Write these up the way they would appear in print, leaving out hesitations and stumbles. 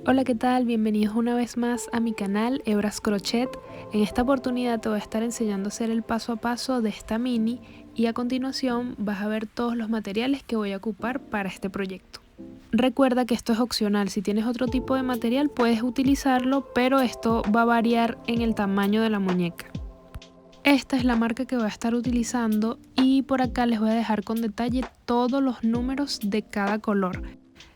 Hola, ¿qué tal? Bienvenidos una vez más a mi canal Hebras Crochet. En esta oportunidad te voy a estar enseñando a hacer el paso a paso de esta mini y a continuación vas a ver todos los materiales que voy a ocupar para este proyecto. Recuerda que esto es opcional, si tienes otro tipo de material puedes utilizarlo, pero esto va a variar en el tamaño de la muñeca. Esta es la marca que voy a estar utilizando y por acá les voy a dejar con detalle todos los números de cada color.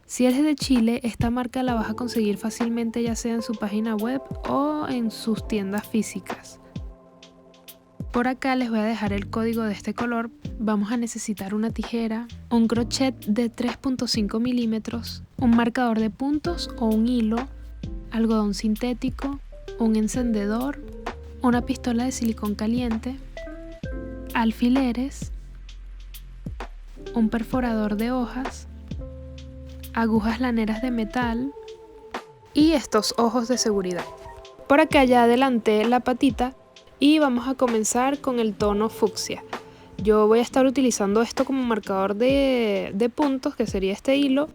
Si eres de Chile, esta marca la vas a conseguir fácilmente ya sea en su página web o en sus tiendas físicas. Por acá les voy a dejar el código de este color. Vamos a necesitar una tijera, un crochet de 3.5 milímetros, un marcador de puntos o un hilo, algodón sintético, un encendedor, una pistola de silicón caliente, alfileres, un perforador de hojas, agujas laneras de metal y estos ojos de seguridad. Por acá ya adelanté la patita y vamos a comenzar con el tono fucsia. Yo voy a estar utilizando esto como marcador de puntos, que sería este hilo,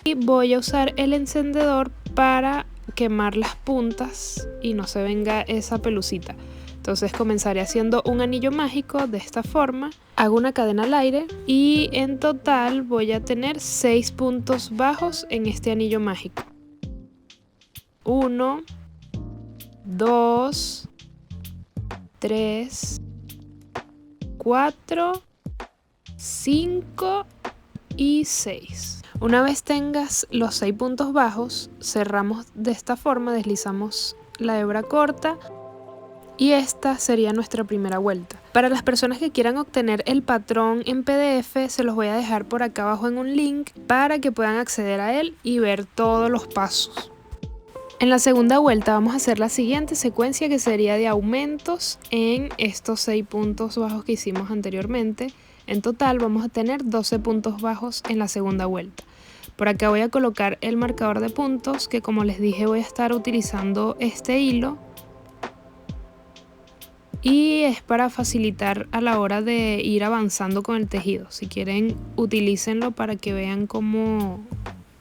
y voy a usar el encendedor para quemar las puntas y no se venga esa pelucita. Entonces comenzaré haciendo un anillo mágico de esta forma, hago una cadena al aire y en total voy a tener 6 puntos bajos en este anillo mágico. 1, 2, 3, 4, 5 y 6. Una vez tengas los 6 puntos bajos, cerramos de esta forma, deslizamos la hebra corta. Y esta sería nuestra primera vuelta. Para las personas que quieran obtener el patrón en PDF, se los voy a dejar por acá abajo en un link para que puedan acceder a él y ver todos los pasos. En la segunda vuelta vamos a hacer la siguiente secuencia, que sería de aumentos en estos 6 puntos bajos que hicimos anteriormente. En total vamos a tener 12 puntos bajos en la segunda vuelta. Por acá voy a colocar el marcador de puntos, que como les dije voy a estar utilizando este hilo. Y es para facilitar a la hora de ir avanzando con el tejido. Si quieren, utilícenlo para que vean cómo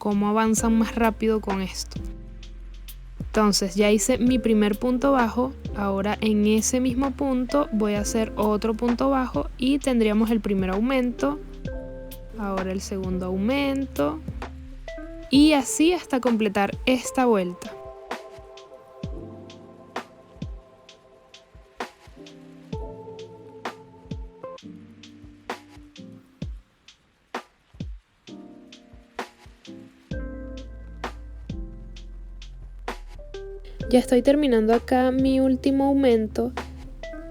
avanzan más rápido con esto. Entonces ya hice mi primer punto bajo. Ahora en ese mismo punto voy a hacer otro punto bajo y tendríamos el primer aumento. Ahora el segundo aumento. Y así hasta completar esta vuelta. Ya estoy terminando acá mi último aumento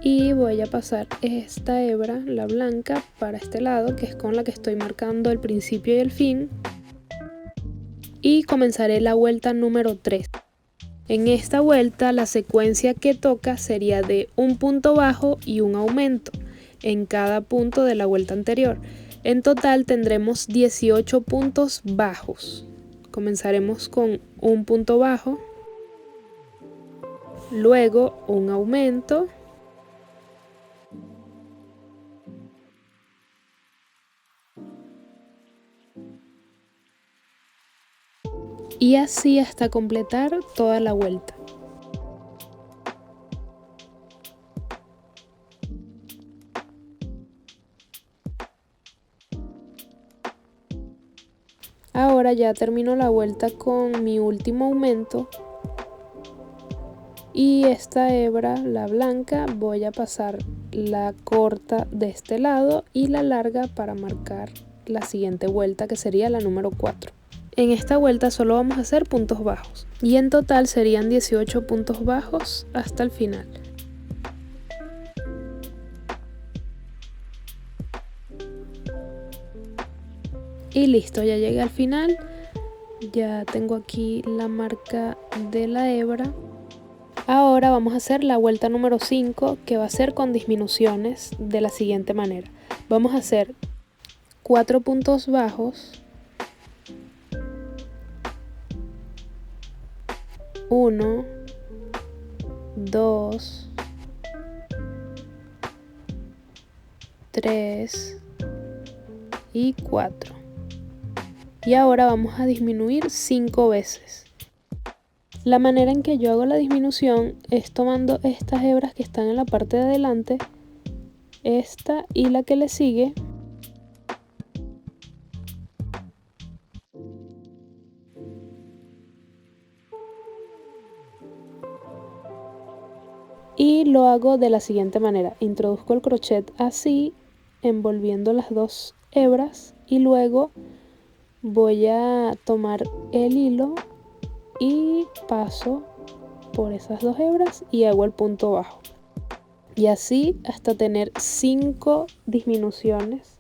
y voy a pasar esta hebra, la blanca, para este lado, que es con la que estoy marcando el principio y el fin, y comenzaré la vuelta número 3. En esta vuelta la secuencia que toca sería de un punto bajo y un aumento en cada punto de la vuelta anterior. En total tendremos 18 puntos bajos. Comenzaremos con un punto bajo, luego un aumento, y así hasta completar toda la vuelta. Ahora ya termino la vuelta con mi último aumento y esta hebra, la blanca, voy a pasar la corta de este lado y la larga para marcar la siguiente vuelta, que sería la número 4. En esta vuelta solo vamos a hacer puntos bajos y en total serían 18 puntos bajos hasta el final. Y listo, ya llegué al final. Ya tengo aquí la marca de la hebra. Ahora vamos a hacer la vuelta número 5, que va a ser con disminuciones de la siguiente manera. Vamos a hacer 4 puntos bajos, 1, 2, 3 y 4. Y ahora vamos a disminuir 5 veces. La manera en que yo hago la disminución es tomando estas hebras que están en la parte de adelante, esta y la que le sigue, y lo hago de la siguiente manera: introduzco el crochet así, envolviendo las dos hebras, y luego voy a tomar el hilo y paso por esas dos hebras y hago el punto bajo, y así hasta tener 5 disminuciones.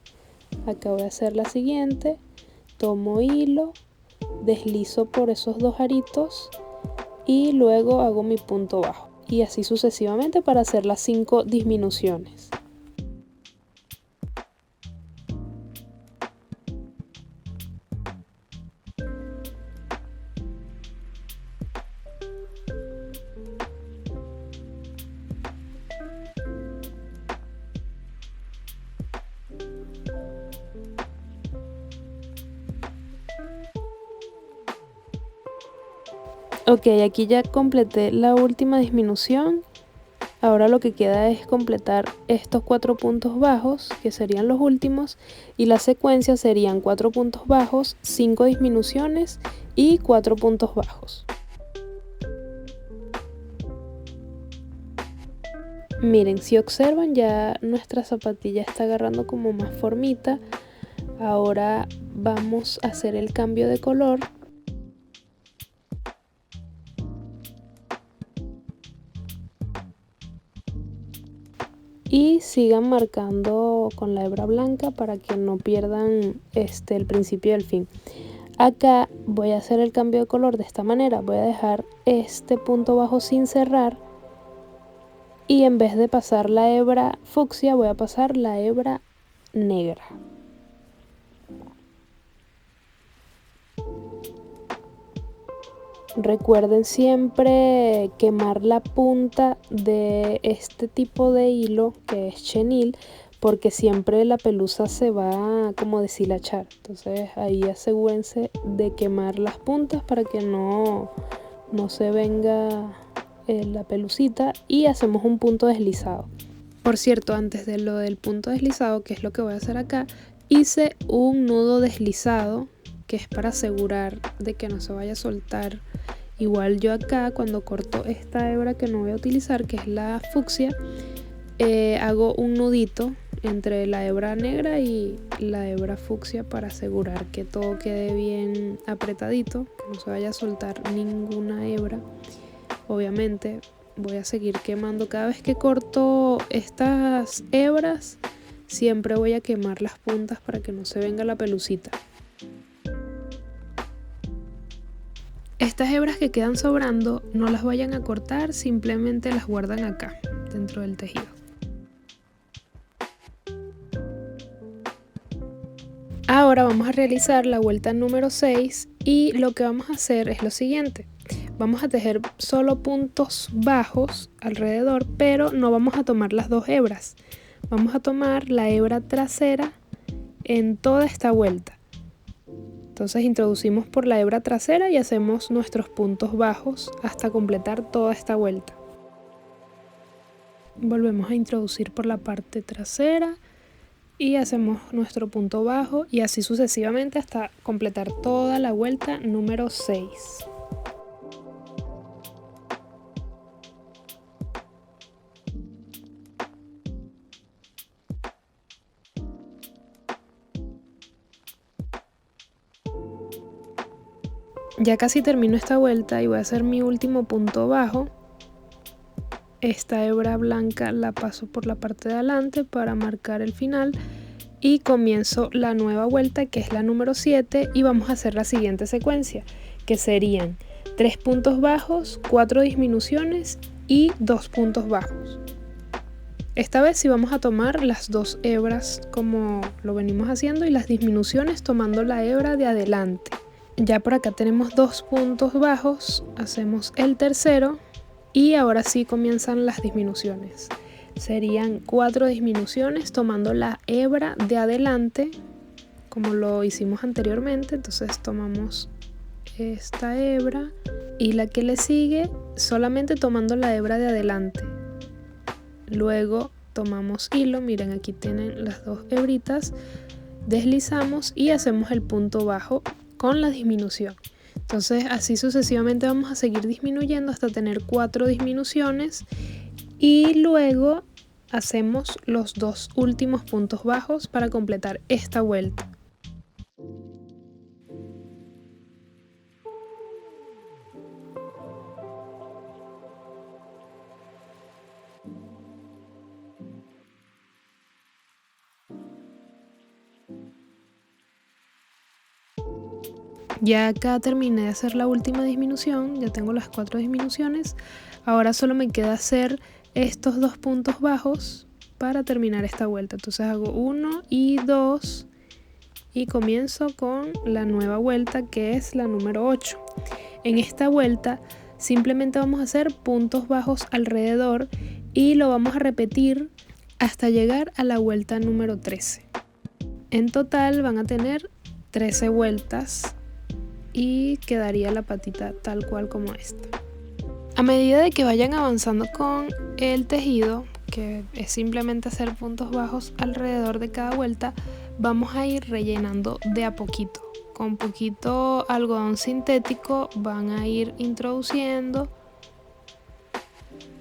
Acá voy a hacer la siguiente: tomo hilo, deslizo por esos dos aritos y luego hago mi punto bajo, y así sucesivamente para hacer las 5 disminuciones. Ok, aquí ya completé la última disminución. Ahora lo que queda es completar estos 4 puntos bajos, que serían los últimos, y la secuencia serían 4 puntos bajos, 5 disminuciones y 4 puntos bajos. Miren, si observan, ya nuestra zapatilla está agarrando como más formita. Ahora vamos a hacer el cambio de color. Y sigan marcando con la hebra blanca para que no pierdan el principio y el fin. Acá voy a hacer el cambio de color de esta manera: voy a dejar este punto bajo sin cerrar, y en vez de pasar la hebra fucsia voy a pasar la hebra negra. Recuerden siempre quemar la punta de este tipo de hilo, que es chenil, porque siempre la pelusa se va como deshilachar. Entonces ahí asegúrense de quemar las puntas para que no se venga la pelucita, y hacemos un punto deslizado. Por cierto, antes de lo del punto deslizado, que es lo que voy a hacer acá, hice un nudo deslizado, que es para asegurar de que no se vaya a soltar. Igual yo acá, cuando corto esta hebra que no voy a utilizar, que es la fucsia, hago un nudito entre la hebra negra y la hebra fucsia para asegurar que todo quede bien apretadito, que no se vaya a soltar ninguna hebra. Obviamente voy a seguir quemando cada vez que corto estas hebras. Siempre voy a quemar las puntas para que no se venga la pelucita. Estas hebras que quedan sobrando no las vayan a cortar, simplemente las guardan acá dentro del tejido. Ahora vamos a realizar la vuelta número 6, y lo que vamos a hacer es lo siguiente: vamos a tejer solo puntos bajos alrededor, pero no vamos a tomar las dos hebras. Vamos a tomar la hebra trasera en toda esta vuelta. Entonces introducimos por la hebra trasera y hacemos nuestros puntos bajos hasta completar toda esta vuelta. Volvemos a introducir por la parte trasera y hacemos nuestro punto bajo, y así sucesivamente hasta completar toda la vuelta número 6. Ya casi termino esta vuelta y voy a hacer mi último punto bajo. Esta hebra blanca la paso por la parte de adelante para marcar el final, y comienzo la nueva vuelta, que es la número 7, y vamos a hacer la siguiente secuencia, que serían 3 puntos bajos, 4 disminuciones y 2 puntos bajos. Esta vez sí vamos a tomar las dos hebras como lo venimos haciendo, y las disminuciones tomando la hebra de adelante. Ya por acá tenemos 2 puntos bajos, hacemos el tercero y ahora sí comienzan las disminuciones. Serían 4 disminuciones tomando la hebra de adelante, como lo hicimos anteriormente. Entonces tomamos esta hebra y la que le sigue solamente tomando la hebra de adelante. Luego tomamos hilo, miren aquí tienen las dos hebritas, deslizamos y hacemos el punto bajo con la disminución. Entonces así sucesivamente vamos a seguir disminuyendo hasta tener 4 disminuciones y luego hacemos los 2 últimos puntos bajos para completar esta vuelta. Ya acá terminé de hacer la última disminución, ya tengo las 4 disminuciones. Ahora solo me queda hacer estos 2 puntos bajos para terminar esta vuelta. Entonces hago 1 y 2 y comienzo con la nueva vuelta que es la número 8. En esta vuelta simplemente vamos a hacer puntos bajos alrededor y lo vamos a repetir hasta llegar a la vuelta número 13. En total van a tener 13 vueltas y quedaría la patita tal cual como esta. A medida de que vayan avanzando con el tejido, que es simplemente hacer puntos bajos alrededor de cada vuelta, vamos a ir rellenando de a poquito. Con poquito algodón sintético van a ir introduciendo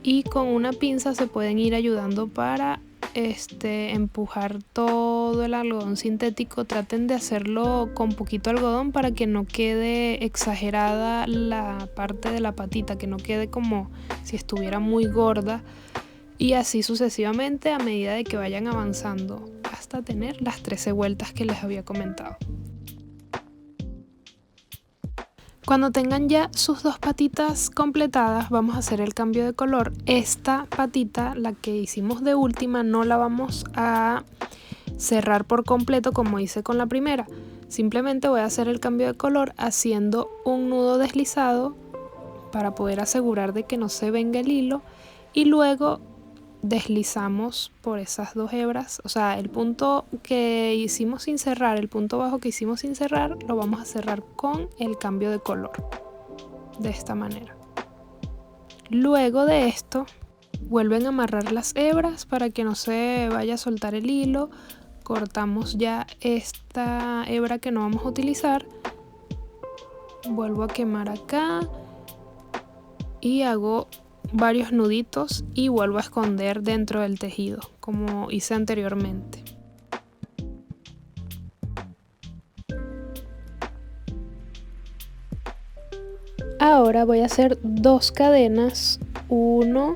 y con una pinza se pueden ir ayudando para empujar todo el algodón sintético. Traten de hacerlo con poquito algodón para que no quede exagerada la parte de la patita, que no quede como si estuviera muy gorda, y así sucesivamente a medida de que vayan avanzando hasta tener las 13 vueltas que les había comentado. Cuando tengan ya sus 2 patitas completadas, vamos a hacer el cambio de color. Esta patita, la que hicimos de última, no la vamos a cerrar por completo como hice con la primera. Simplemente voy a hacer el cambio de color haciendo un nudo deslizado para poder asegurar de que no se venga el hilo y luego deslizamos por esas 2 hebras, o sea, el punto que hicimos sin cerrar, el punto bajo que hicimos sin cerrar, lo vamos a cerrar con el cambio de color, de esta manera. Luego de esto, vuelven a amarrar las hebras para que no se vaya a soltar el hilo. Cortamos ya esta hebra que no vamos a utilizar, vuelvo a quemar acá y hago varios nuditos y vuelvo a esconder dentro del tejido como hice anteriormente. Ahora voy a hacer 2 cadenas, 1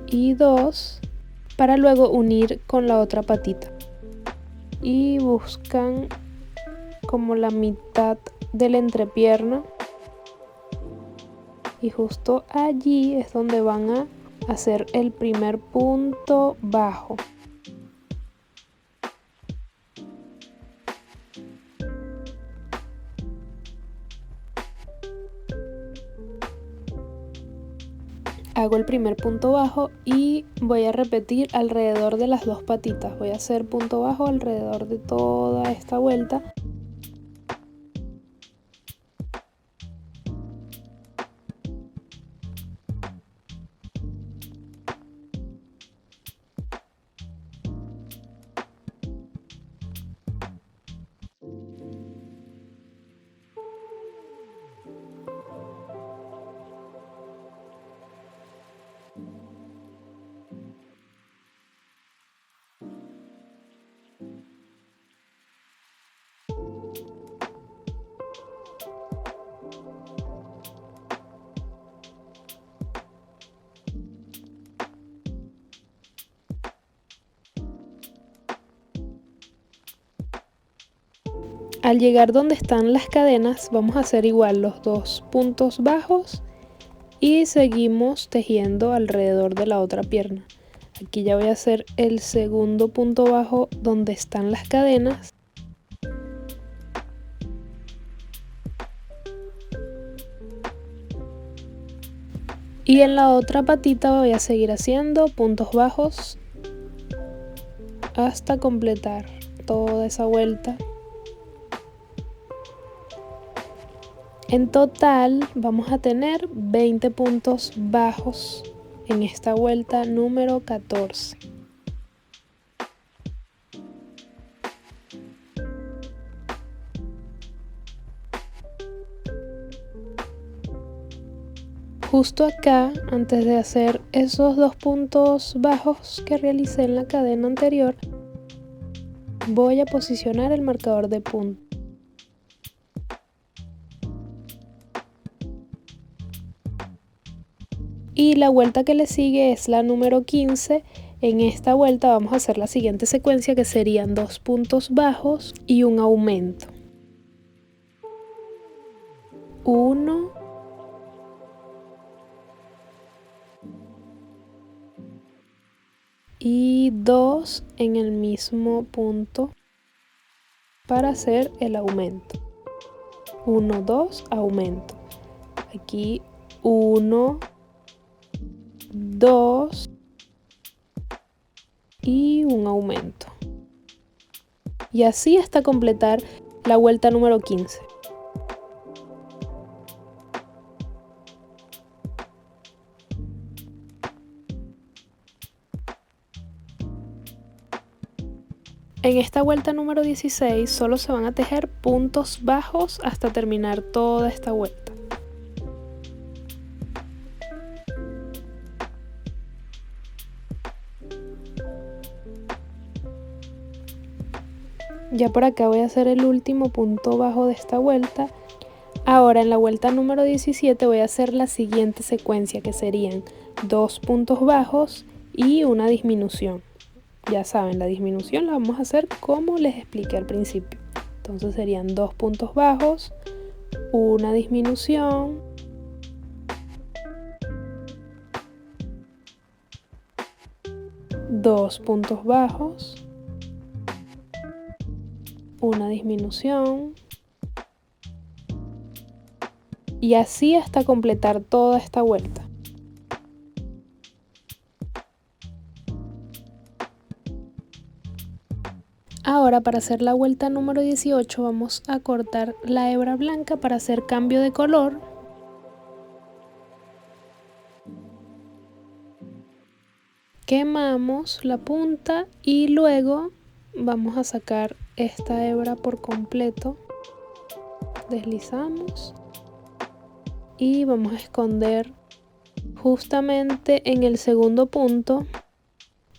y 2, para luego unir con la otra patita y buscan como la mitad de la entrepierna y justo allí es donde van a hacer el primer punto bajo. Hago el primer punto bajo y voy a repetir alrededor de las 2 patitas. Voy a hacer punto bajo alrededor de toda esta vuelta. Al llegar donde están las cadenas vamos a hacer igual los 2 puntos bajos y seguimos tejiendo alrededor de la otra pierna. Aquí ya voy a hacer el segundo punto bajo donde están las cadenas. Y en la otra patita voy a seguir haciendo puntos bajos hasta completar toda esa vuelta. En total vamos a tener 20 puntos bajos en esta vuelta número 14. Justo acá, antes de hacer esos 2 puntos bajos que realicé en la cadena anterior, voy a posicionar el marcador de punto. Y la vuelta que le sigue es la número 15. En esta vuelta vamos a hacer la siguiente secuencia, que serían 2 puntos bajos y un aumento. 1, 2 en el mismo punto para hacer el aumento. 1, 2, aumento. Aquí 1, 2 y un aumento. Y así hasta completar la vuelta número 15. En esta vuelta número 16 solo se van a tejer puntos bajos hasta terminar toda esta vuelta. Ya por acá voy a hacer el último punto bajo de esta vuelta. Ahora en la vuelta número 17 voy a hacer la siguiente secuencia, que serían 2 puntos bajos y una disminución. Ya saben, la disminución la vamos a hacer como les expliqué al principio. Entonces serían 2 puntos bajos, una disminución, dos puntos bajos, una disminución, y así hasta completar toda esta vuelta. Ahora, para hacer la vuelta número 18 vamos a cortar la hebra blanca para hacer cambio de color. Quemamos la punta y luego vamos a sacar esta hebra por completo. Deslizamos y vamos a esconder justamente en el segundo punto.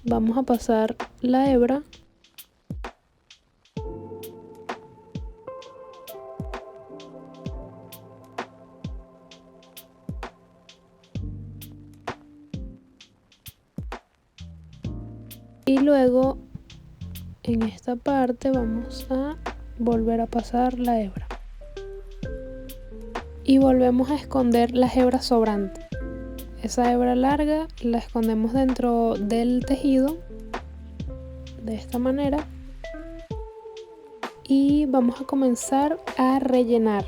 Vamos a pasar la hebra y luego en esta parte vamos a volver a pasar la hebra y volvemos a esconder las hebras sobrantes. Esa hebra larga la escondemos dentro del tejido de esta manera y vamos a comenzar a rellenar.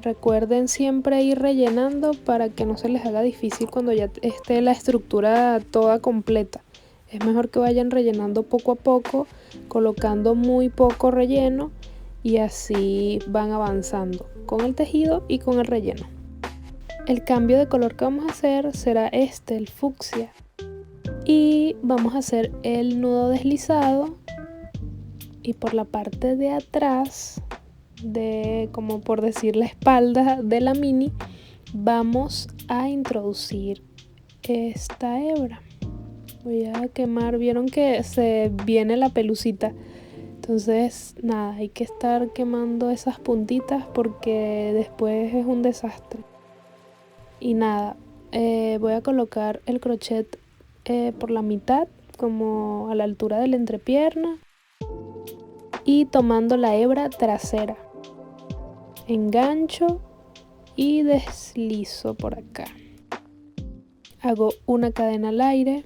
Recuerden siempre ir rellenando para que no se les haga difícil cuando ya esté la estructura toda completa. Es mejor que vayan rellenando poco a poco, colocando muy poco relleno, y así van avanzando con el tejido y con el relleno. El cambio de color que vamos a hacer será el fucsia. Y vamos a hacer el nudo deslizado, y por la parte de atrás, como por decir la espalda de la mini, vamos a introducir esta hebra. Voy a quemar, vieron que se viene la pelucita, entonces nada, hay que estar quemando esas puntitas porque después es un desastre. Y nada, voy a colocar el crochet por la mitad, como a la altura de la entrepierna, y tomando la hebra trasera, engancho y deslizo por acá. Hago una cadena al aire.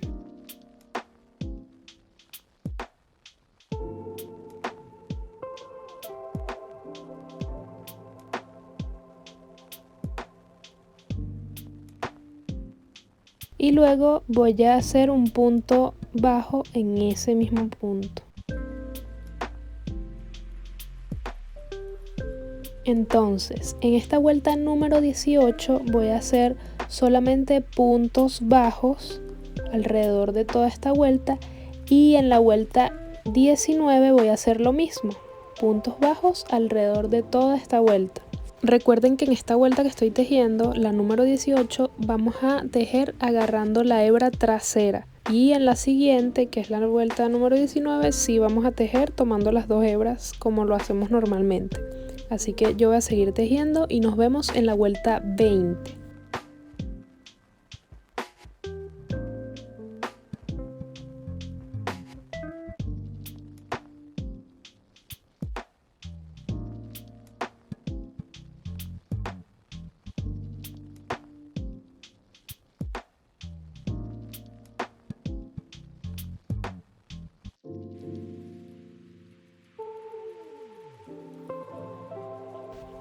Y luego voy a hacer un punto bajo en ese mismo punto. Entonces, en esta vuelta número 18 voy a hacer solamente puntos bajos alrededor de toda esta vuelta, y en la vuelta 19 voy a hacer lo mismo, puntos bajos alrededor de toda esta vuelta. Recuerden que en esta vuelta que estoy tejiendo, la número 18, vamos a tejer agarrando la hebra trasera, y en la siguiente, que es la vuelta número 19, sí vamos a tejer tomando las dos hebras como lo hacemos normalmente. Así que yo voy a seguir tejiendo y nos vemos en la vuelta 20.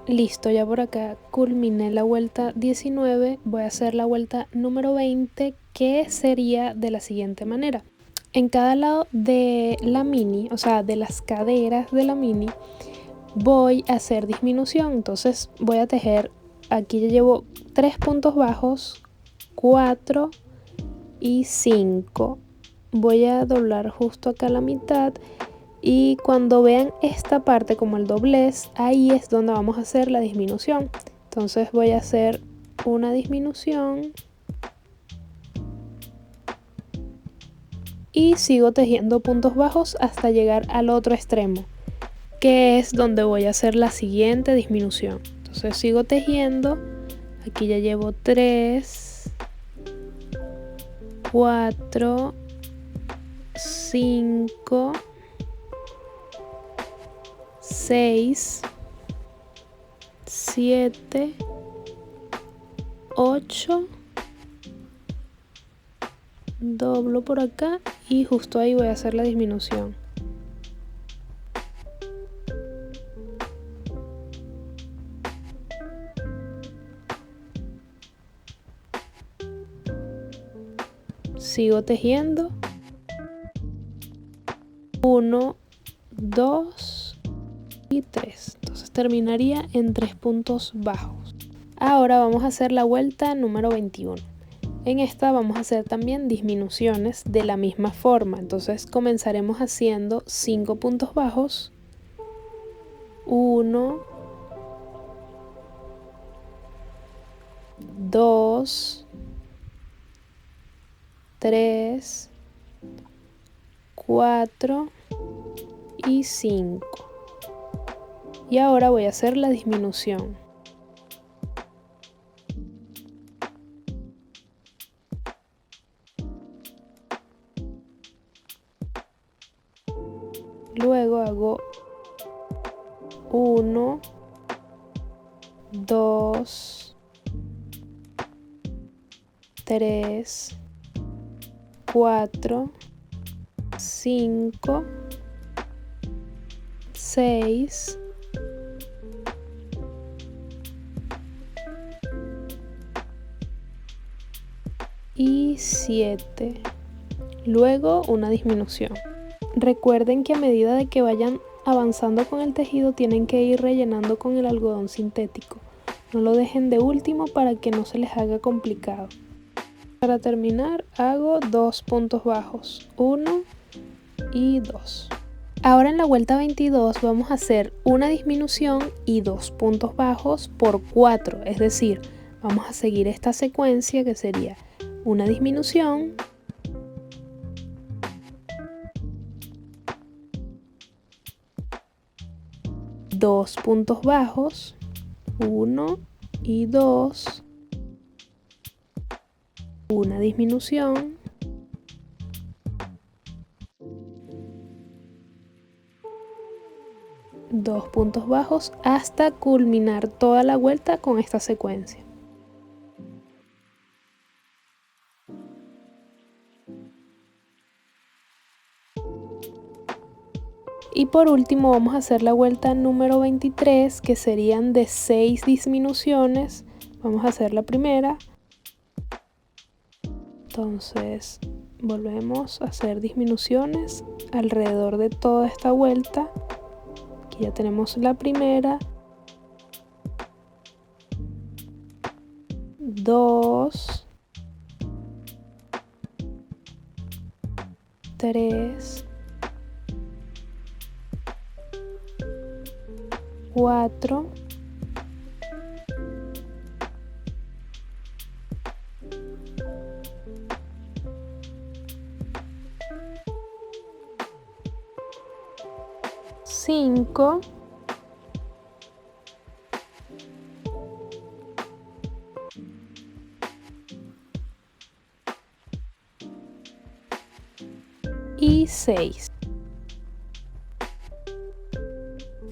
Listo, ya por acá culminé la vuelta 19, voy a hacer la vuelta número 20, que sería de la siguiente manera. En cada lado de la mini, o sea, de las caderas de la mini, voy a hacer disminución. Entonces voy a tejer, aquí ya llevo 3 puntos bajos, 4 y 5. Voy a doblar justo acá la mitad. Y cuando vean esta parte como el doblez, ahí es donde vamos a hacer la disminución. Entonces voy a hacer una disminución y sigo tejiendo puntos bajos hasta llegar al otro extremo, que es donde voy a hacer la siguiente disminución. Entonces sigo tejiendo, aquí ya llevo 3, 4, 5, 6, 7, 8, doblo por acá y justo ahí voy a hacer la disminución. Sigo tejiendo. 1, 2 y 3. Entonces terminaría en 3 puntos bajos. Ahora vamos a hacer la vuelta número 21. En esta vamos a hacer también disminuciones de la misma forma. Entonces comenzaremos haciendo 5 puntos bajos. 1, 2, 3, 4 y 5. Y ahora voy a hacer la disminución. Luego hago 1, 2, 3, 4, 5, 6, 7. Luego una disminución. Recuerden que a medida de que vayan avanzando con el tejido tienen que ir rellenando con el algodón sintético. No lo dejen de último para que no se les haga complicado. Para terminar hago 2 puntos bajos, 1 y 2. Ahora en la vuelta 22 vamos a hacer una disminución y 2 puntos bajos por 4, es decir, vamos a seguir esta secuencia que sería una disminución, dos puntos bajos, 1 y 2, una disminución, dos puntos bajos hasta culminar toda la vuelta con esta secuencia. Y por último vamos a hacer la vuelta número 23, que serían de 6 disminuciones. Vamos a hacer la primera. Entonces volvemos a hacer disminuciones alrededor de toda esta vuelta. Aquí ya tenemos la primera, 2, 3, 4, 5, y 6.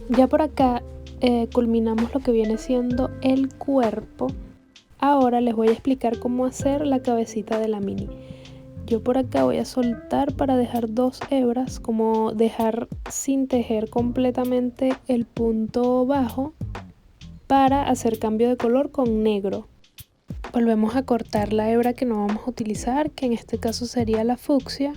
Ya por acá culminamos lo que viene siendo el cuerpo. Ahora les voy a explicar cómo hacer la cabecita de la mini. Yo por acá voy a soltar para dejar 2 hebras, como dejar sin tejer completamente el punto bajo para hacer cambio de color con negro. Volvemos a cortar la hebra que no vamos a utilizar, que en este caso sería la fucsia.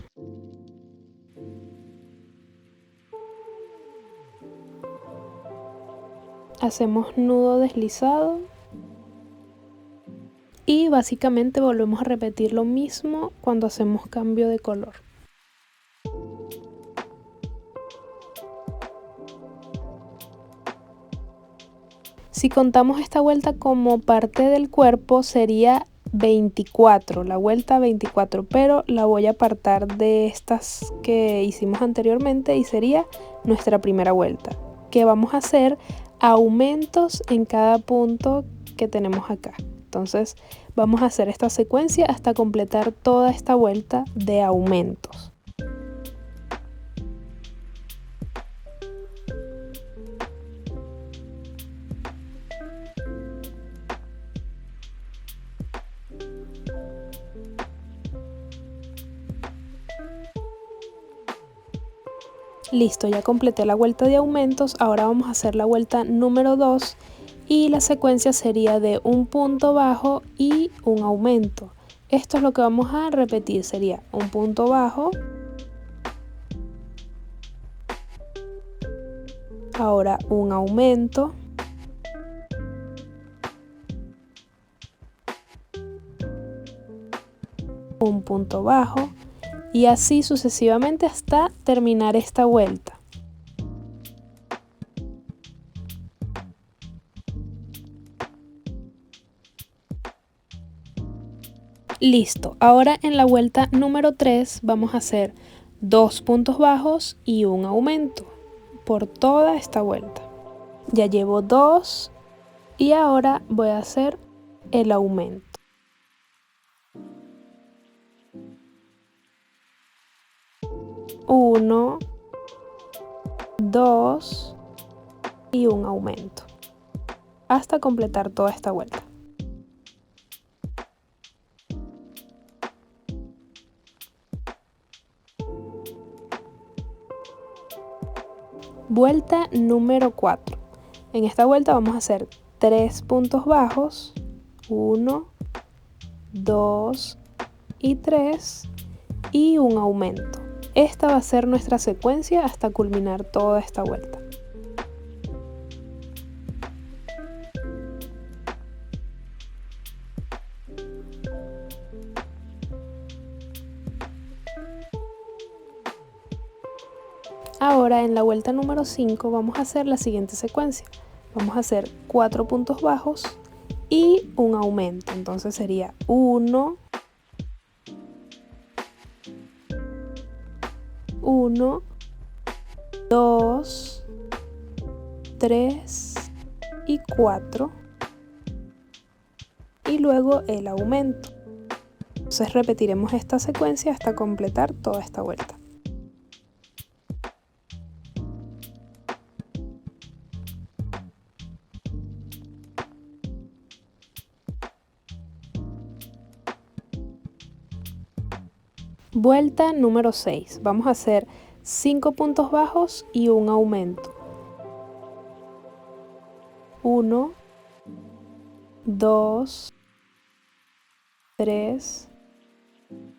Hacemos nudo deslizado. Y básicamente volvemos a repetir lo mismo cuando hacemos cambio de color. Si contamos esta vuelta como parte del cuerpo sería 24, la vuelta 24, pero la voy a apartar de estas que hicimos anteriormente y sería nuestra primera vuelta, que vamos a hacer aumentos en cada punto que tenemos acá. Entonces vamos a hacer esta secuencia hasta completar toda esta vuelta de aumentos. Listo, ya completé la vuelta de aumentos, ahora vamos a hacer la vuelta número 2 y la secuencia sería de un punto bajo y un aumento. Esto es lo que vamos a repetir, sería un punto bajo, ahora un aumento, un punto bajo y así sucesivamente hasta terminar esta vuelta. Listo, ahora en la vuelta número 3 vamos a hacer 2 puntos bajos y un aumento por toda esta vuelta. Ya llevo 2 y ahora voy a hacer el aumento. Uno, 2 y un aumento hasta completar toda esta vuelta. Vuelta número 4. En esta vuelta vamos a hacer 3 puntos bajos, 1, 2 y 3 y un aumento. Esta va a ser nuestra secuencia hasta culminar toda esta vuelta. Ahora en la vuelta número 5 vamos a hacer la siguiente secuencia. Vamos a hacer 4 puntos bajos y un aumento. Entonces sería 1, 1, 2, 3 y 4 y luego el aumento. Entonces repetiremos esta secuencia hasta completar toda esta vuelta. Vuelta número 6. Vamos a hacer 5 puntos bajos y un aumento. 1, 2, 3,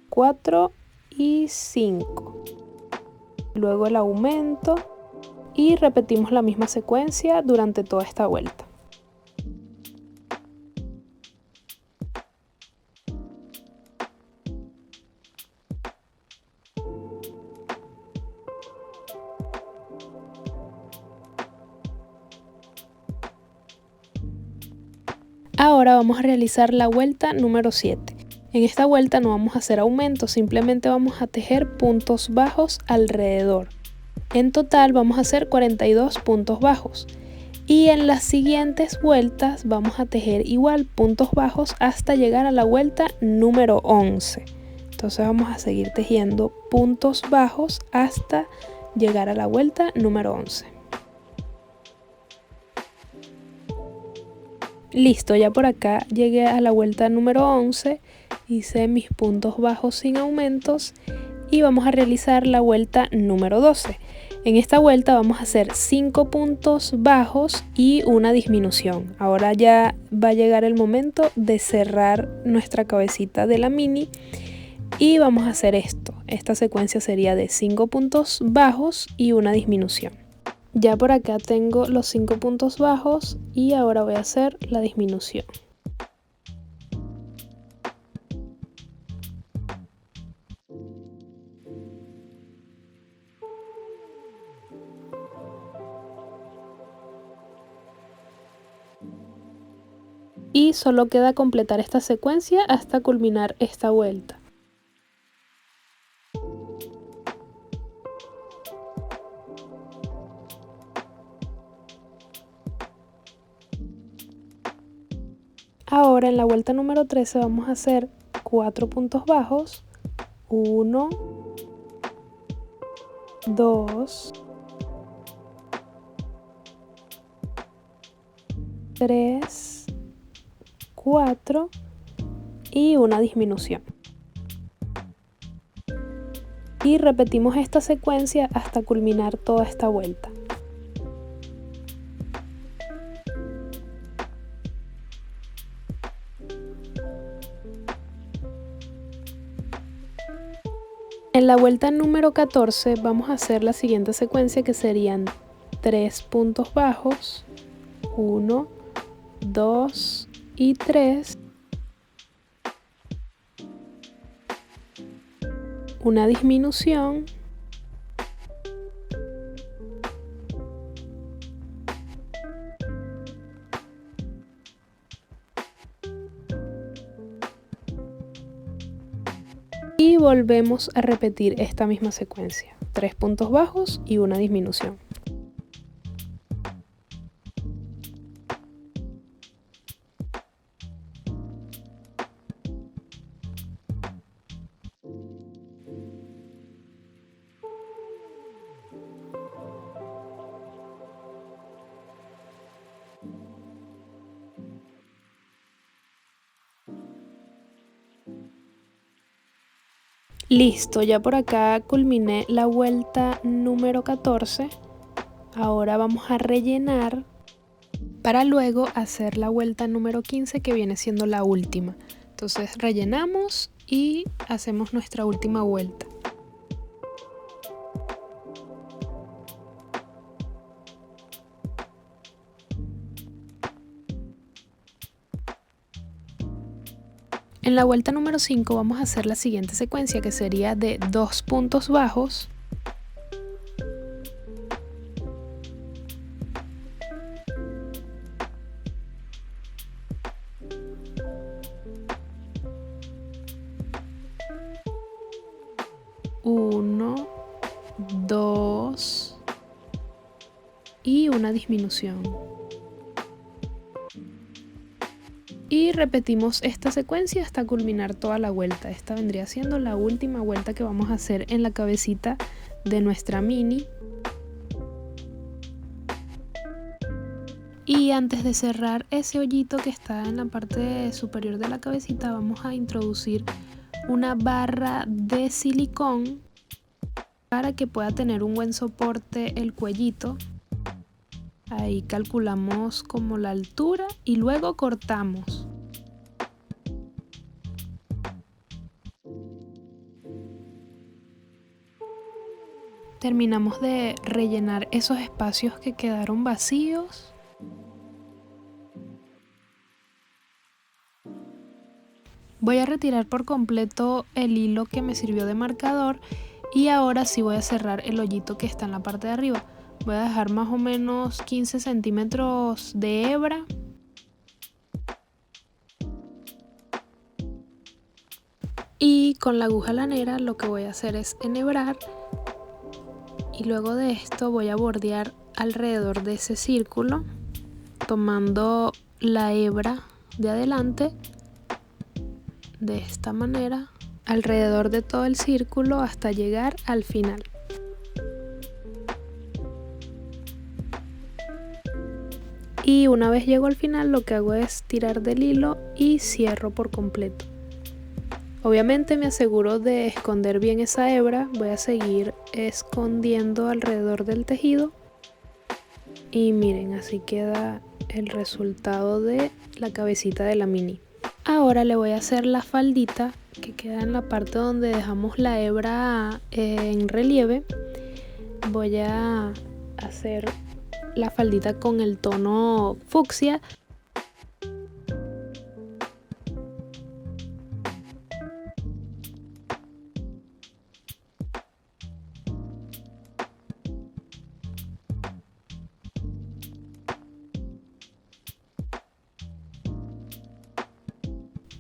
4 y 5. Luego el aumento y repetimos la misma secuencia durante toda esta vuelta. Ahora vamos a realizar la vuelta número 7. En esta vuelta no vamos a hacer aumentos, simplemente vamos a tejer puntos bajos alrededor. En total vamos a hacer 42 puntos bajos. Y en las siguientes vueltas vamos a tejer igual puntos bajos hasta llegar a la vuelta número 11. Entonces vamos a seguir tejiendo puntos bajos hasta llegar a la vuelta número 11. Listo, ya por acá llegué a la vuelta número 11, hice mis puntos bajos sin aumentos y vamos a realizar la vuelta número 12. En esta vuelta vamos a hacer 5 puntos bajos y una disminución. Ahora ya va a llegar el momento de cerrar nuestra cabecita de la mini y vamos a hacer esto. Esta secuencia sería de 5 puntos bajos y una disminución. Ya por acá tengo los 5 puntos bajos y ahora voy a hacer la disminución. Y solo queda completar esta secuencia hasta culminar esta vuelta. Ahora en la vuelta número 13 vamos a hacer 4 puntos bajos, 1, 2, 3, 4 y una disminución. Y repetimos esta secuencia hasta culminar toda esta vuelta. En la vuelta número 14 vamos a hacer la siguiente secuencia, que serían 3 puntos bajos, 1, 2 y 3, una disminución y volvemos a repetir esta misma secuencia, 3 puntos bajos y una disminución. Listo, ya por acá culminé la vuelta número 14. Ahora vamos a rellenar para luego hacer la vuelta número 15, que viene siendo la última. Entonces rellenamos y hacemos nuestra última vuelta. En la vuelta número 5 vamos a hacer la siguiente secuencia, que sería de 2 puntos bajos, uno, 2 y una disminución. Y repetimos esta secuencia hasta culminar toda la vuelta. Esta vendría siendo la última vuelta que vamos a hacer en la cabecita de nuestra mini. Y antes de cerrar ese hoyito que está en la parte superior de la cabecita, vamos a introducir una barra de silicón para que pueda tener un buen soporte el cuellito. Ahí calculamos como la altura y luego cortamos. Terminamos de rellenar esos espacios que quedaron vacíos. Voy a retirar por completo el hilo que me sirvió de marcador y ahora sí voy a cerrar el hoyito que está en la parte de arriba. Voy a dejar más o menos 15 centímetros de hebra Y con la aguja lanera lo que voy a hacer es enhebrar, y luego de esto voy a bordear alrededor de ese círculo tomando la hebra de adelante de esta manera alrededor de todo el círculo hasta llegar al final. Y una vez llego al final lo que hago es tirar del hilo y cierro por completo. Obviamente me aseguro de esconder bien esa hebra, voy a seguir escondiendo alrededor del tejido y miren, así queda el resultado de la cabecita de la mini. Ahora le voy a hacer la faldita que queda en la parte donde dejamos la hebra en relieve. Voy a hacer la faldita con el tono fucsia.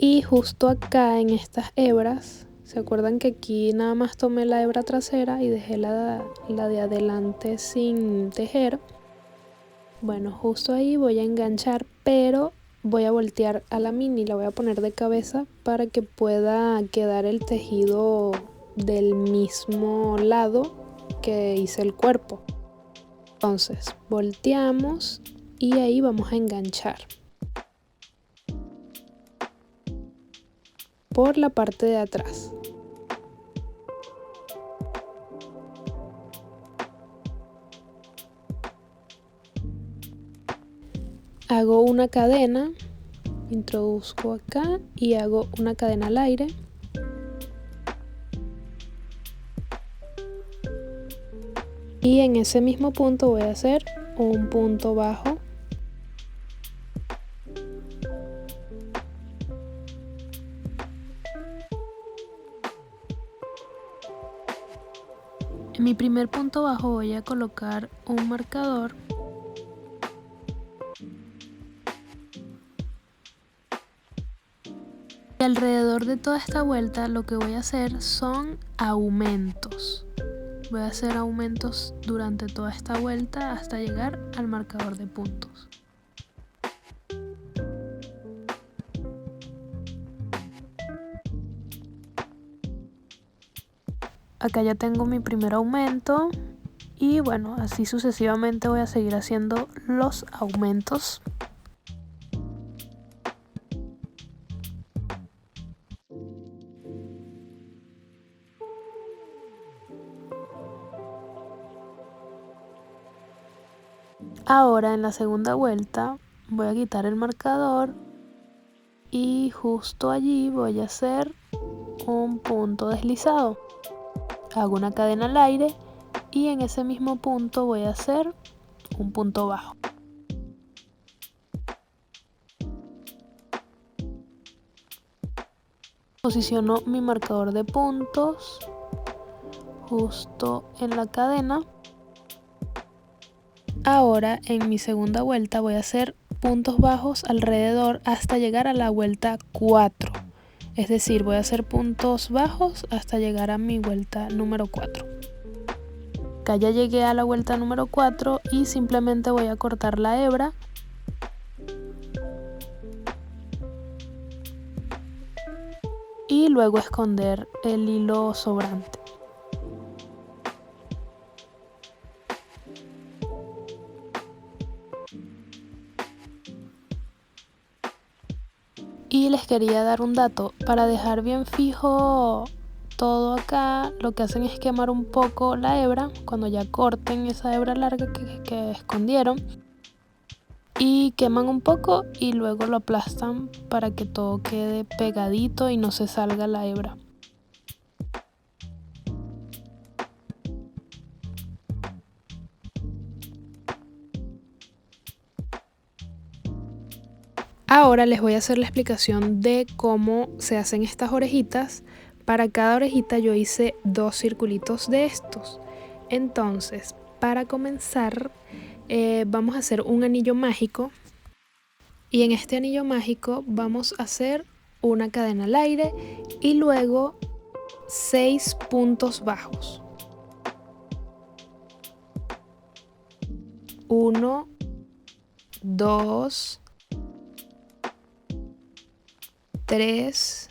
Y justo acá en estas hebras, ¿se acuerdan que aquí nada más tomé la hebra trasera y dejé la de adelante sin tejer? Bueno, justo ahí voy a enganchar, pero voy a voltear a la mini, la voy a poner de cabeza para que pueda quedar el tejido del mismo lado que hice el cuerpo. Entonces, volteamos y ahí vamos a enganchar por la parte de atrás. Hago una cadena, introduzco acá y hago una cadena al aire. Y en ese mismo punto voy a hacer un punto bajo. En mi primer punto bajo voy a colocar un marcador. Y alrededor de toda esta vuelta lo que voy a hacer son aumentos. Voy a hacer aumentos durante toda esta vuelta hasta llegar al marcador de puntos. Acá ya tengo mi primer aumento y bueno, así sucesivamente voy a seguir haciendo los aumentos. Ahora en la segunda vuelta voy a quitar el marcador y justo allí voy a hacer un punto deslizado. Hago una cadena al aire y en ese mismo punto voy a hacer un punto bajo. Posiciono mi marcador de puntos justo en la cadena. Ahora en mi segunda vuelta voy a hacer puntos bajos alrededor hasta llegar a la vuelta 4. Es decir, voy a hacer puntos bajos hasta llegar a mi vuelta número 4. Acá ya llegué a la vuelta número 4 y simplemente voy a cortar la hebra. Y luego esconder el hilo sobrante. Y les quería dar un dato, para dejar bien fijo todo acá, lo que hacen es quemar un poco la hebra, cuando ya corten esa hebra larga que escondieron. Y queman un poco y luego lo aplastan para que todo quede pegadito y no se salga la hebra. Ahora les voy a hacer la explicación de cómo se hacen estas orejitas. Para cada orejita yo hice 2 circulitos de estos. Entonces, para comenzar, vamos a hacer un anillo mágico. Y en este anillo mágico vamos a hacer una cadena al aire y luego 6 puntos bajos. 1, 2, 3,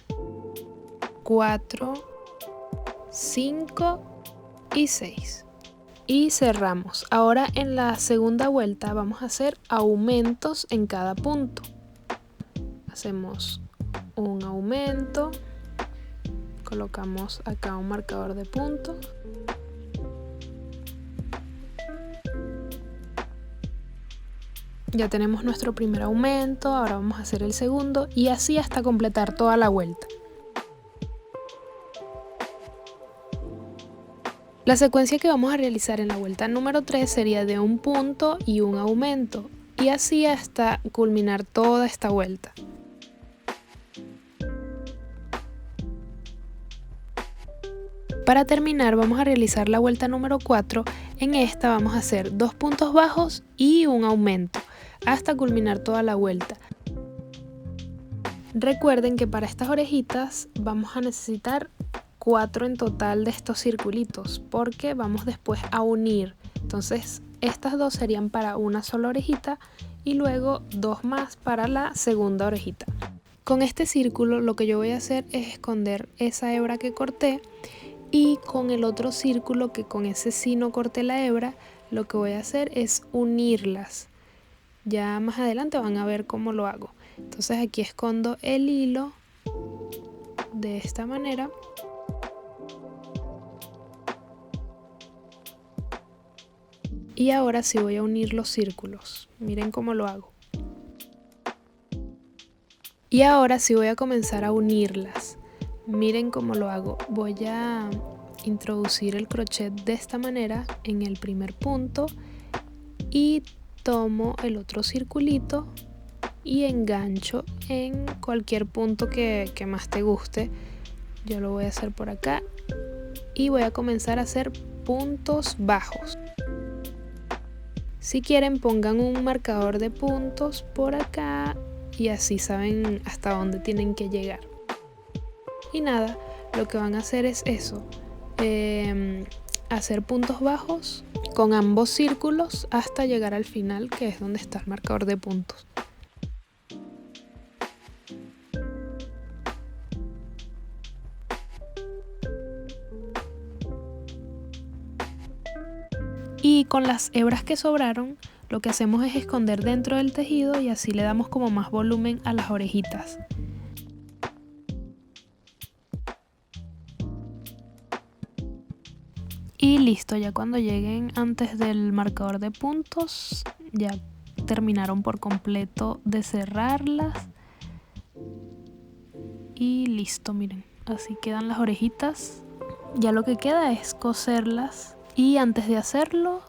4, 5 y 6. Y cerramos. Ahora en la segunda vuelta vamos a hacer aumentos en cada punto. Hacemos un aumento, colocamos acá un marcador de puntos. Ya tenemos nuestro primer aumento, ahora vamos a hacer el segundo y así hasta completar toda la vuelta. La secuencia que vamos a realizar en la vuelta número 3 sería de un punto y un aumento, y así hasta culminar toda esta vuelta. Para terminar vamos a realizar la vuelta número 4, en esta vamos a hacer 2 puntos bajos y un aumento, hasta culminar toda la vuelta. Recuerden que para estas orejitas vamos a necesitar 4 en total de estos circulitos porque vamos después a unir. Entonces estas dos serían para una sola orejita y luego 2 más para la segunda orejita. Con este círculo lo que yo voy a hacer es esconder esa hebra que corté, y con el otro círculo que con ese sí no corté la hebra, lo que voy a hacer es unirlas. Ya más adelante van a ver cómo lo hago. Entonces aquí escondo el hilo de esta manera. Y ahora sí voy a unir los círculos. Miren cómo lo hago. Y ahora sí voy a comenzar a unirlas. Miren cómo lo hago. Voy a introducir el crochet de esta manera en el primer punto y tomo el otro circulito y engancho en cualquier punto que más te guste. Yo lo voy a hacer por acá y voy a comenzar a hacer puntos bajos. Si quieren pongan un marcador de puntos por acá y así saben hasta dónde tienen que llegar. Y nada, lo que van a hacer es eso, hacer puntos bajos con ambos círculos hasta llegar al final, que es donde está el marcador de puntos. Y con las hebras que sobraron, lo que hacemos es esconder dentro del tejido y así le damos como más volumen a las orejitas. Y listo, ya cuando lleguen antes del marcador de puntos, ya terminaron por completo de cerrarlas. Y listo, miren, así quedan las orejitas. Ya lo que queda es coserlas. Y antes de hacerlo,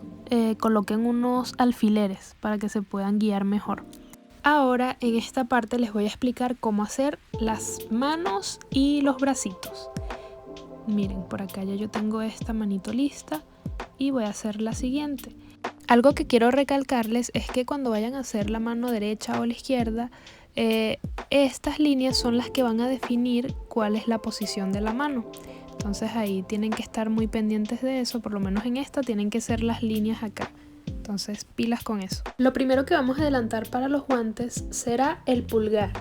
coloquen unos alfileres para que se puedan guiar mejor. Ahora en esta parte les voy a explicar cómo hacer las manos y los bracitos. Miren, por acá ya yo tengo esta manito lista y voy a hacer la siguiente. Algo que quiero recalcarles es que cuando vayan a hacer la mano derecha o la izquierda, estas líneas son las que van a definir cuál es la posición de la mano. Entonces ahí tienen que estar muy pendientes de eso, por lo menos en esta tienen que ser las líneas acá. Entonces pilas con eso. Lo primero que vamos a adelantar para los guantes será el pulgar.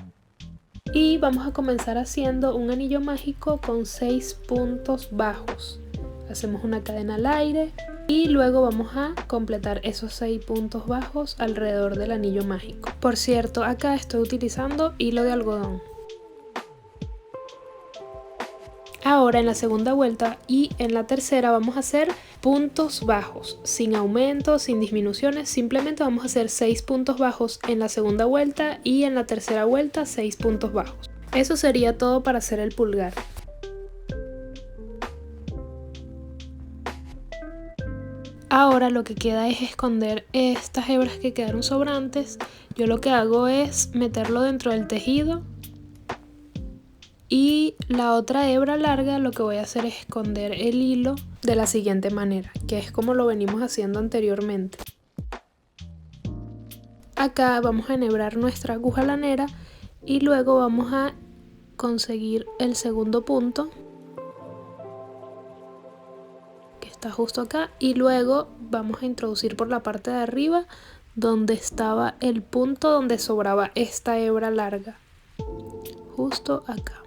Y vamos a comenzar haciendo un anillo mágico con 6 puntos bajos. Hacemos una cadena al aire y luego vamos a completar esos 6 puntos bajos alrededor del anillo mágico. Por cierto, acá estoy utilizando hilo de algodón. Ahora en la segunda vuelta y en la tercera vamos a hacer puntos bajos, sin aumentos, sin disminuciones, simplemente vamos a hacer 6 puntos bajos en la segunda vuelta y en la tercera vuelta 6 puntos bajos. Eso sería todo para hacer el pulgar. Ahora lo que queda es esconder estas hebras que quedaron sobrantes. Yo lo que hago es meterlo dentro del tejido. Y la otra hebra larga lo que voy a hacer es esconder el hilo de la siguiente manera, que es como lo venimos haciendo anteriormente. Acá vamos a enhebrar nuestra aguja lanera y luego vamos a conseguir el segundo punto, que está justo acá, y luego vamos a introducir por la parte de arriba donde estaba el punto donde sobraba esta hebra larga, justo acá.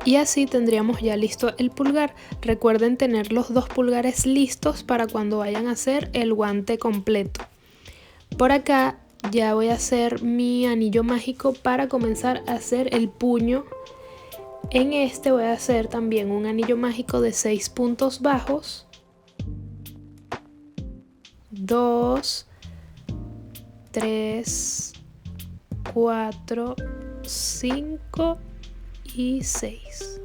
Y así tendríamos ya listo el pulgar. Recuerden tener los 2 pulgares listos para cuando vayan a hacer el guante completo. Por acá ya voy a hacer mi anillo mágico para comenzar a hacer el puño. En este voy a hacer también un anillo mágico de 6 puntos bajos. 2, 3, 4, 5 y 6.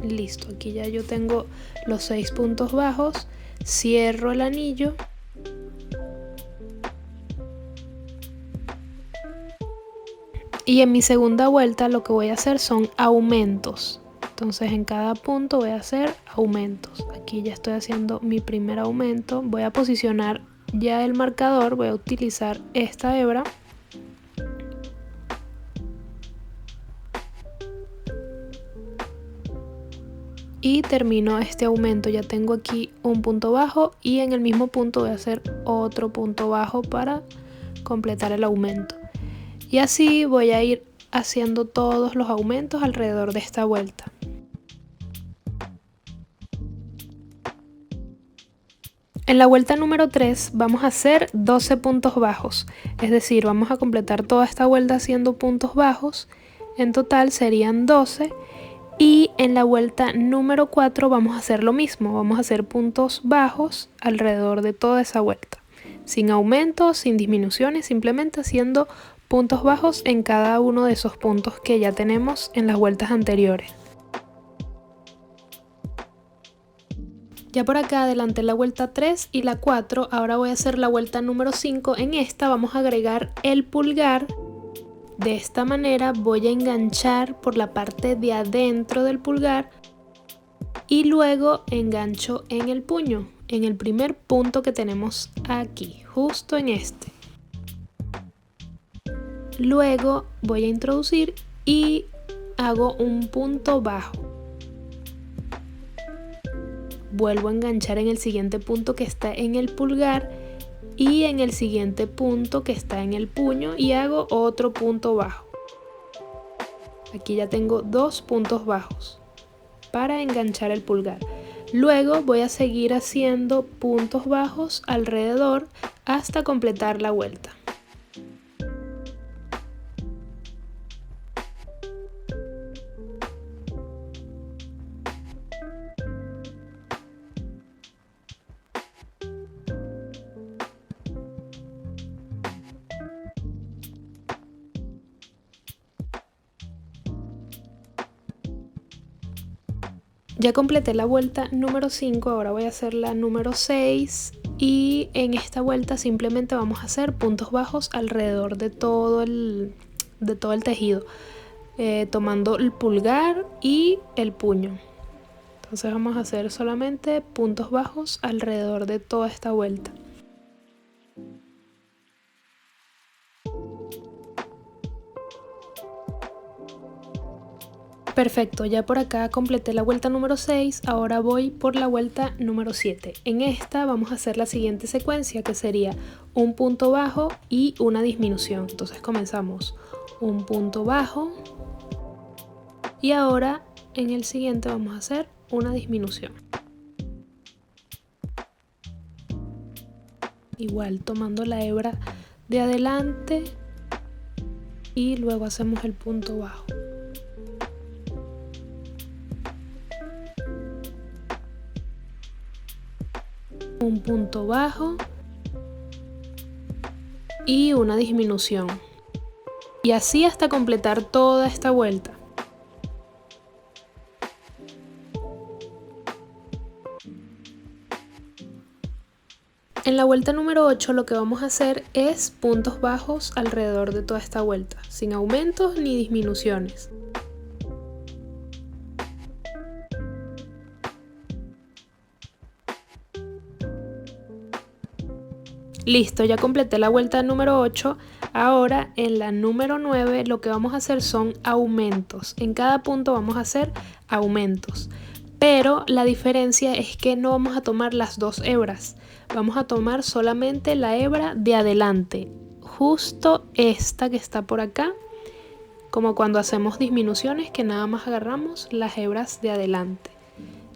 Listo, aquí ya yo tengo los 6 puntos bajos. Cierro el anillo. Y en mi segunda vuelta lo que voy a hacer son aumentos. Entonces en cada punto voy a hacer aumentos. Aquí ya estoy haciendo mi primer aumento. Voy a posicionar ya el marcador. Voy a utilizar esta hebra. Y termino este aumento. Ya tengo aquí un punto bajo y en el mismo punto voy a hacer otro punto bajo para completar el aumento. Y así voy a ir haciendo todos los aumentos alrededor de esta vuelta. En la vuelta número 3 vamos a hacer 12 puntos bajos, es decir, vamos a completar toda esta vuelta haciendo puntos bajos. En total serían 12. Y en la vuelta número 4 vamos a hacer lo mismo, vamos a hacer puntos bajos alrededor de toda esa vuelta. Sin aumentos, sin disminuciones, simplemente haciendo puntos bajos en cada uno de esos puntos que ya tenemos en las vueltas anteriores. Ya por acá adelanté la vuelta 3 y la 4, ahora voy a hacer la vuelta número 5. En esta vamos a agregar el pulgar. De esta manera voy a enganchar por la parte de adentro del pulgar y luego engancho en el puño, en el primer punto que tenemos aquí, justo en este. Luego voy a introducir y hago un punto bajo. Vuelvo a enganchar en el siguiente punto que está en el pulgar y en el siguiente punto que está en el puño y hago otro punto bajo. Aquí ya tengo 2 puntos bajos para enganchar el pulgar. Luego voy a seguir haciendo puntos bajos alrededor hasta completar la vuelta. Ya completé la vuelta número 5, ahora voy a hacer la número 6 y en esta vuelta simplemente vamos a hacer puntos bajos alrededor de todo el tejido, tomando el pulgar y el puño. Entonces vamos a hacer solamente puntos bajos alrededor de toda esta vuelta. Perfecto, ya por acá completé la vuelta número 6, ahora voy por la vuelta número 7. En esta vamos a hacer la siguiente secuencia, que sería un punto bajo y una disminución. Entonces comenzamos un punto bajo y ahora en el siguiente vamos a hacer una disminución. Igual tomando la hebra de adelante y luego hacemos el punto bajo. Un punto bajo y una disminución. Y así hasta completar toda esta vuelta. En la vuelta número 8 lo que vamos a hacer es puntos bajos alrededor de toda esta vuelta, sin aumentos ni disminuciones. Listo, ya completé la vuelta número 8, Ahora en la número 9 lo que vamos a hacer son aumentos. En cada punto vamos a hacer aumentos. Pero la diferencia es que no vamos a tomar las dos hebras. Vamos a tomar solamente la hebra de adelante. Justo esta que está por acá. Como cuando hacemos disminuciones que nada más agarramos las hebras de adelante.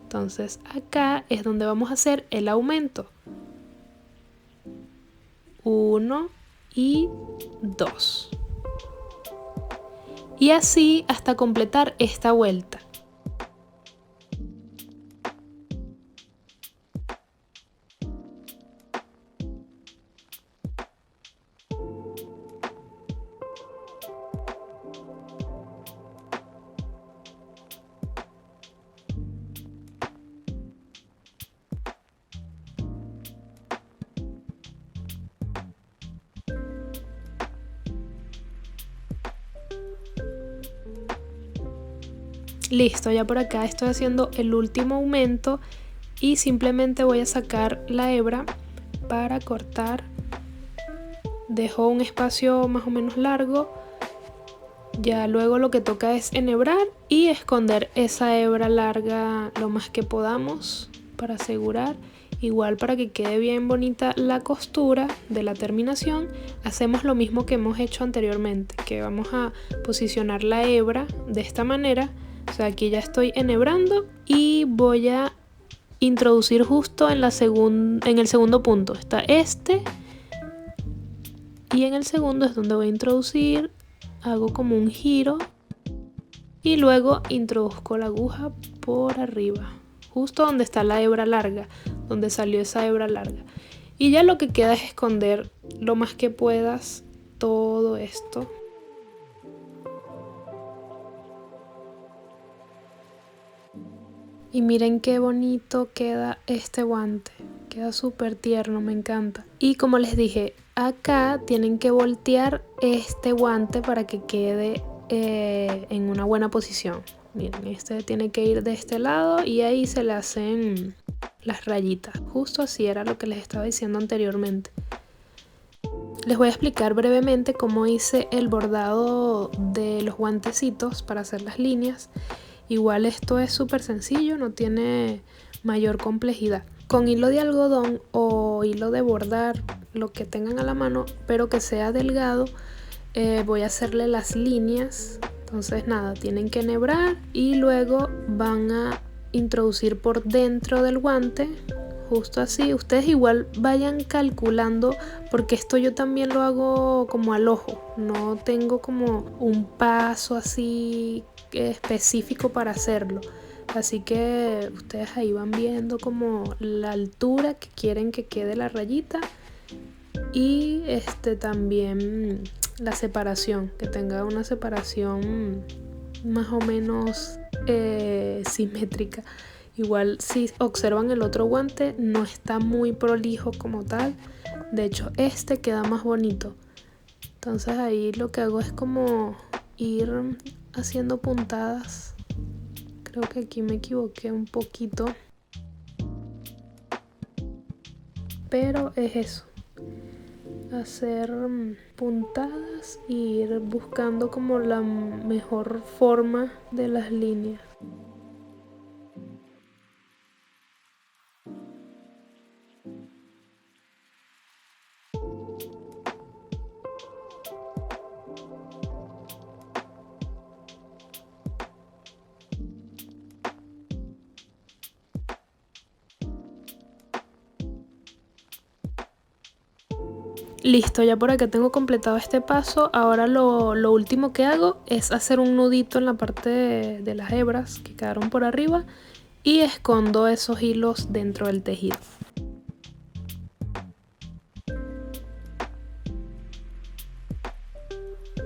Entonces acá es donde vamos a hacer el aumento. 1 y 2. Y así hasta completar esta vuelta. Listo, ya por acá estoy haciendo el último aumento y simplemente voy a sacar la hebra para cortar. Dejo un espacio más o menos largo. Ya luego lo que toca es enhebrar y esconder esa hebra larga lo más que podamos para asegurar. Igual para que quede bien bonita la costura de la terminación, hacemos lo mismo que hemos hecho anteriormente, que vamos a posicionar la hebra de esta manera. O sea, aquí ya estoy enhebrando y voy a introducir justo en el segundo punto. Está este y en el segundo es donde voy a introducir, hago como un giro y luego introduzco la aguja por arriba, justo donde está la hebra larga, donde salió esa hebra larga. Y ya lo que queda es esconder lo más que puedas todo esto. Y miren qué bonito queda este guante. Queda súper tierno, me encanta. Y como les dije, acá tienen que voltear este guante para que quede en una buena posición. Miren, este tiene que ir de este lado y ahí se le hacen las rayitas. Justo así era lo que les estaba diciendo anteriormente. Les voy a explicar brevemente cómo hice el bordado de los guantecitos para hacer las líneas. Igual esto es súper sencillo, no tiene mayor complejidad. Con hilo de algodón o hilo de bordar, lo que tengan a la mano, pero que sea delgado, voy a hacerle las líneas. Entonces nada, tienen que enhebrar y luego van a introducir por dentro del guante, justo así. Ustedes igual vayan calculando, porque esto yo también lo hago como al ojo, no tengo como un paso así específico para hacerlo. Así que ustedes ahí van viendo como la altura que quieren que quede la rayita y también la separación, que tenga una separación más o menos simétrica. Igual si observan el otro guante no está muy prolijo como tal, de hecho este queda más bonito. Entonces ahí lo que hago es como ir haciendo puntadas. Creo que aquí me equivoqué un poquito, pero es eso, hacer puntadas e ir buscando como la mejor forma de las líneas. Listo, ya por acá tengo completado este paso. Ahora lo último que hago es hacer un nudito en la parte de las hebras que quedaron por arriba y escondo esos hilos dentro del tejido.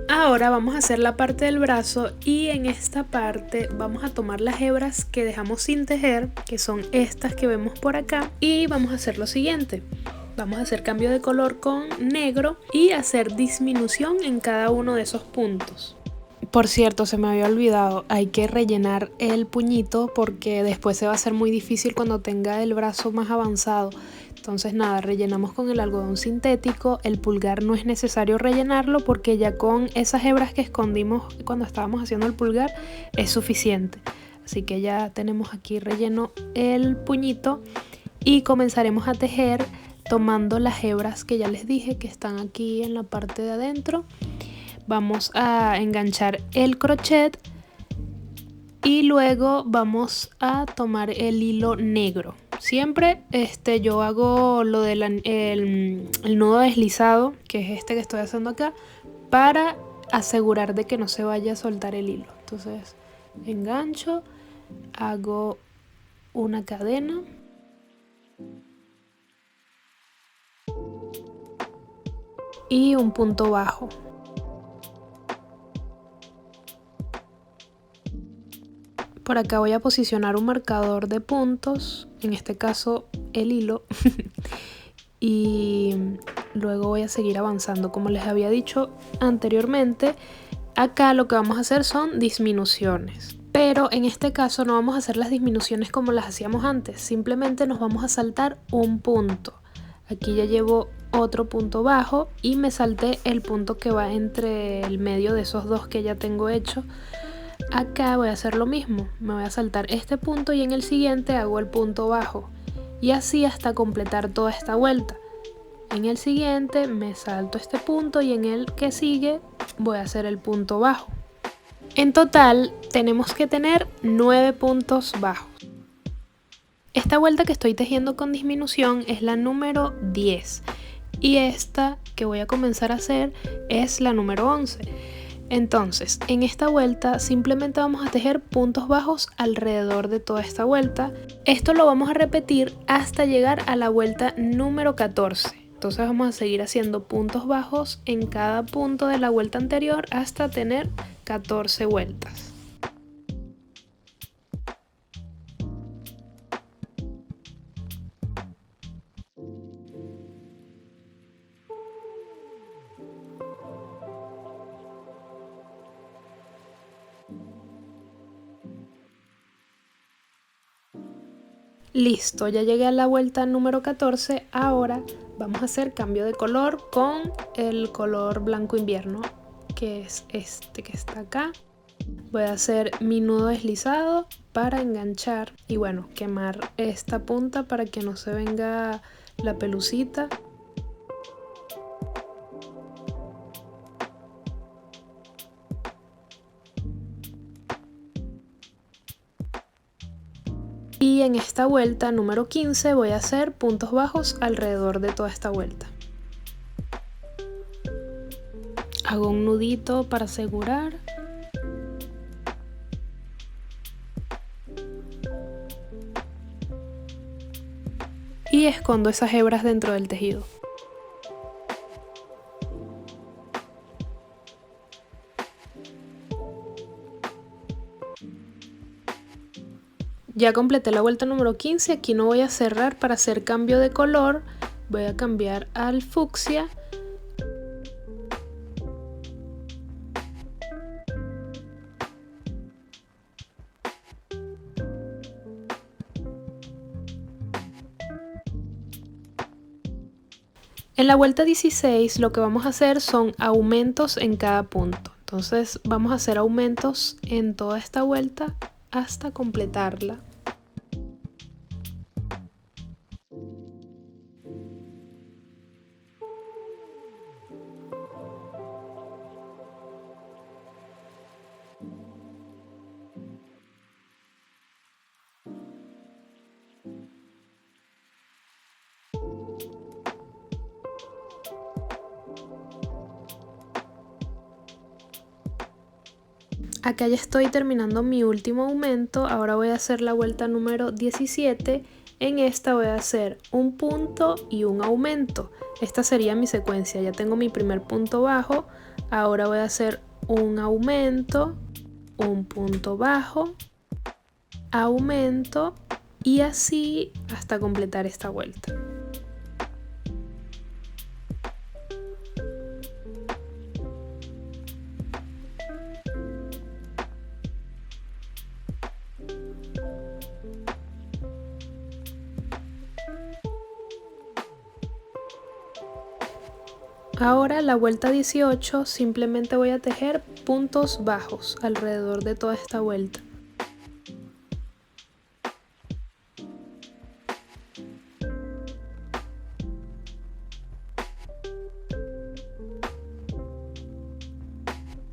Ahora vamos a hacer la parte del brazo y en esta parte vamos a tomar las hebras que dejamos sin tejer, que son estas que vemos por acá, y vamos a hacer lo siguiente. Vamos a hacer cambio de color con negro y hacer disminución en cada uno de esos puntos. Por cierto, se me había olvidado, hay que rellenar el puñito porque después se va a hacer muy difícil cuando tenga el brazo más avanzado. Entonces nada, rellenamos con el algodón sintético. El pulgar no es necesario rellenarlo porque ya con esas hebras que escondimos cuando estábamos haciendo el pulgar es suficiente. Así que ya tenemos aquí relleno el puñito y comenzaremos a tejer tomando las hebras que ya les dije que están aquí en la parte de adentro. Vamos a enganchar el crochet y luego vamos a tomar el hilo negro. Siempre yo hago lo del el nudo deslizado, que es este que estoy haciendo acá, para asegurar de que no se vaya a soltar el hilo. Entonces engancho, hago una cadena y un punto bajo. Por acá voy a posicionar un marcador de puntos, en este caso el hilo, y luego voy a seguir avanzando. Como les había dicho anteriormente, acá lo que vamos a hacer son disminuciones. Pero en este caso no vamos a hacer las disminuciones como las hacíamos antes, simplemente nos vamos a saltar un punto. Aquí ya llevo otro punto bajo y me salté el punto que va entre el medio de esos dos que ya tengo hecho. Acá voy a hacer lo mismo, me voy a saltar este punto y en el siguiente hago el punto bajo y así hasta completar toda esta vuelta. En el siguiente me salto este punto y en el que sigue voy a hacer el punto bajo. En total tenemos que tener 9 puntos bajos. Esta vuelta que estoy tejiendo con disminución es la número 10 y esta que voy a comenzar a hacer es la número 11. Entonces, en esta vuelta simplemente vamos a tejer puntos bajos alrededor de toda esta vuelta. Esto lo vamos a repetir hasta llegar a la vuelta número 14. Entonces vamos a seguir haciendo puntos bajos en cada punto de la vuelta anterior hasta tener 14 vueltas. Listo, ya llegué a la vuelta número 14, ahora vamos a hacer cambio de color con el color blanco invierno, que es este que está acá. Voy a hacer mi nudo deslizado para enganchar y bueno, quemar esta punta para que no se venga la pelucita. Y en esta vuelta número 15 voy a hacer puntos bajos alrededor de toda esta vuelta. Hago un nudito para asegurar. Y escondo esas hebras dentro del tejido. Ya completé la vuelta número 15, aquí no voy a cerrar para hacer cambio de color, voy a cambiar al fucsia. En la vuelta 16 lo que vamos a hacer son aumentos en cada punto, entonces vamos a hacer aumentos en toda esta vuelta hasta completarla. Acá ya estoy terminando mi último aumento, ahora voy a hacer la vuelta número 17. En esta voy a hacer un punto y un aumento. Esta sería mi secuencia, ya tengo mi primer punto bajo, ahora voy a hacer un aumento, un punto bajo, aumento y así hasta completar esta vuelta. Ahora la vuelta 18 simplemente voy a tejer puntos bajos alrededor de toda esta vuelta.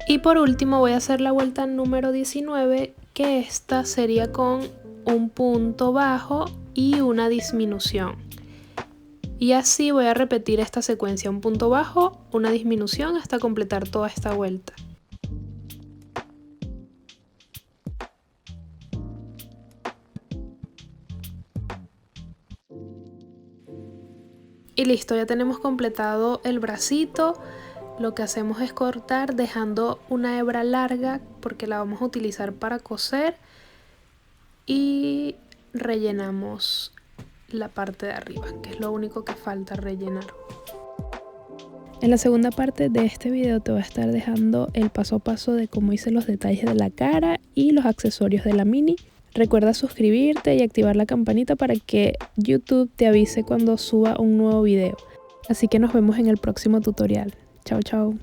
Y por último voy a hacer la vuelta número 19, que esta sería con un punto bajo y una disminución. Y así voy a repetir esta secuencia, un punto bajo, una disminución hasta completar toda esta vuelta. Y listo, ya tenemos completado el bracito. Lo que hacemos es cortar dejando una hebra larga porque la vamos a utilizar para coser y rellenamos la parte de arriba, que es lo único que falta rellenar. En la segunda parte de este video te voy a estar dejando el paso a paso de cómo hice los detalles de la cara y los accesorios de la mini. Recuerda suscribirte y activar la campanita para que YouTube te avise cuando suba un nuevo video. Así que nos vemos en el próximo tutorial. Chao, chao.